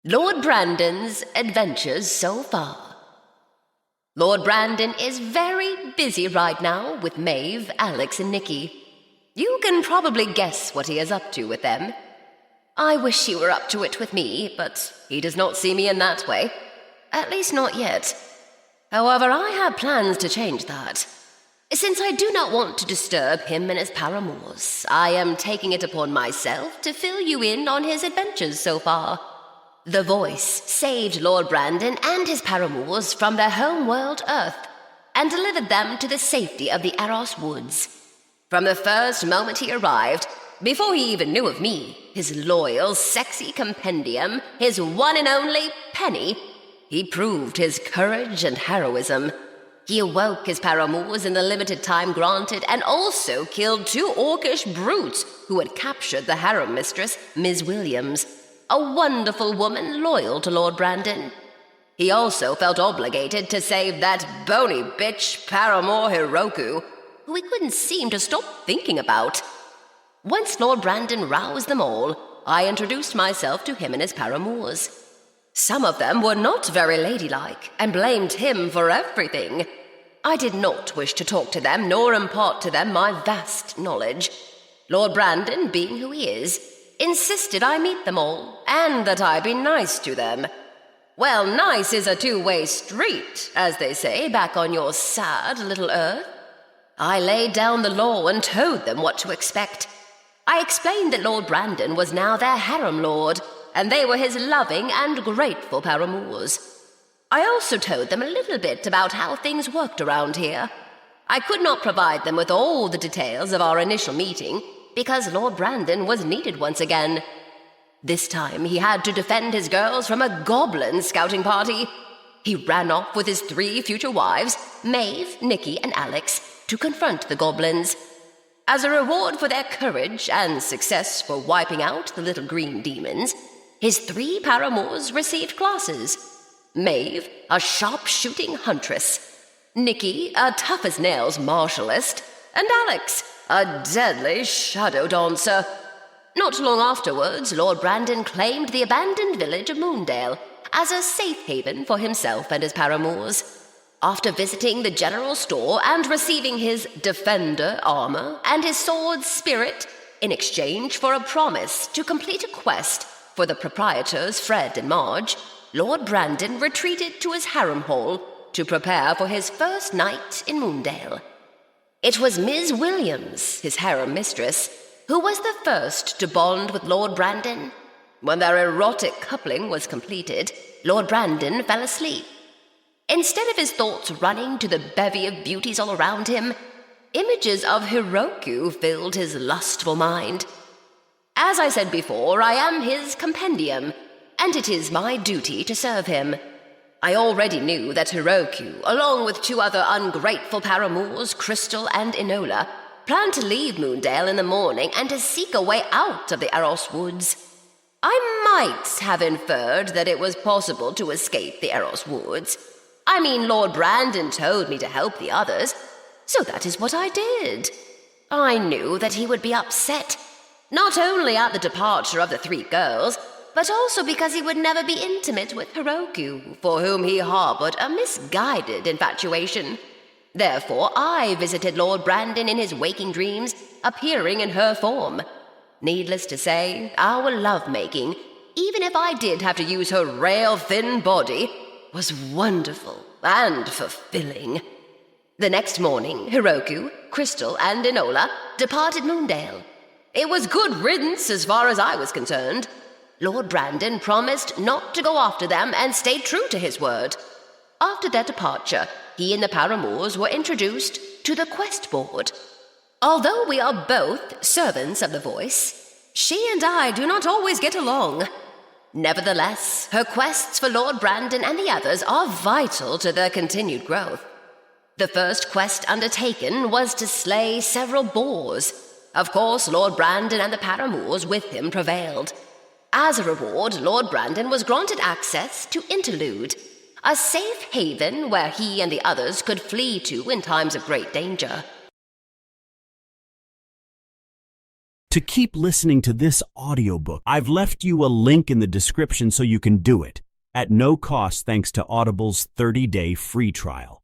Lord Brandon's adventures so far. Lord Brandon is very busy right now with Maeve, Alex, and Nikki. You can probably guess what he is up to with them. I wish he were up to it with me, but he does not see me in that way. At least not yet. However, I have plans to change that. Since I do not want to disturb him and his paramours, I am taking it upon myself to fill you in on his adventures so far. The voice saved Lord Brandon and his paramours from their home world Earth and delivered them to the safety of the Aros Woods. From the first moment he arrived, before he even knew of me, his loyal, sexy compendium, his one and only penny, he proved his courage and heroism. He awoke his paramours in the limited time granted and also killed 2 orcish brutes who had captured the harem mistress, Ms. Williams, a wonderful woman loyal to Lord Brandon. He also felt obligated to save that bony bitch paramour Hiroku, who he couldn't seem to stop thinking about. Once Lord Brandon roused them all, I introduced myself to him and his paramours. Some of them were not very ladylike and blamed him for everything. I did not wish to talk to them nor impart to them my vast knowledge. Lord Brandon, being who he is, insisted I meet them all, and that I be nice to them. Well, nice is a two-way street, as they say back on your sad little Earth. I laid down the law and told them what to expect. I explained that Lord Brandon was now their harem lord, and they were his loving and grateful paramours. I also told them a little bit about how things worked around here. I could not provide them with all the details of our initial meeting, because Lord Brandon was needed once again. This time he had to defend his girls from a goblin scouting party. He ran off with his 3 future wives, Maeve, Nikki, and Alex, to confront the goblins. As a reward for their courage and success for wiping out the little green demons, his 3 paramours received classes. Maeve, a sharp-shooting huntress, Nikki, a tough-as-nails martialist, and Alex, a deadly shadow dancer. Not long afterwards, Lord Brandon claimed the abandoned village of Moondale as a safe haven for himself and his paramours. After visiting the general store and receiving his defender armor and his sword spirit in exchange for a promise to complete a quest for the proprietors Fred and Marge, Lord Brandon retreated to his harem hall to prepare for his first night in Moondale. It was Ms. Williams, his harem mistress, who was the first to bond with Lord Brandon. When their erotic coupling was completed, Lord Brandon fell asleep. Instead of his thoughts running to the bevy of beauties all around him, images of Hiroku filled his lustful mind. As I said before, I am his compendium, and it is my duty to serve him. I already knew that Hiroku, along with 2 other ungrateful paramours, Crystal and Enola, planned to leave Moondale in the morning and to seek a way out of the Aros Woods. I might have inferred that it was possible to escape the Aros Woods. I mean, Lord Brandon told me to help the others, so that is what I did. I knew that he would be upset, not only at the departure of the 3 girls, but also because he would never be intimate with Hiroku, for whom he harbored a misguided infatuation. Therefore, I visited Lord Brandon in his waking dreams, appearing in her form. Needless to say, our lovemaking, even if I did have to use her rail-thin body, was wonderful and fulfilling. The next morning, Hiroku, Crystal, and Enola departed Moondale. It was good riddance as far as I was concerned. Lord Brandon promised not to go after them and stayed true to his word. After their departure, he and the paramours were introduced to the quest board. Although we are both servants of the voice, she and I do not always get along. Nevertheless, her quests for Lord Brandon and the others are vital to their continued growth. The first quest undertaken was to slay several boars. Of course, Lord Brandon and the paramours with him prevailed. As a reward, Lord Brandon was granted access to Interlude, a safe haven where he and the others could flee to in times of great danger. To keep listening to this audiobook, I've left you a link in the description so you can do it, at no cost thanks to Audible's 30-day free trial.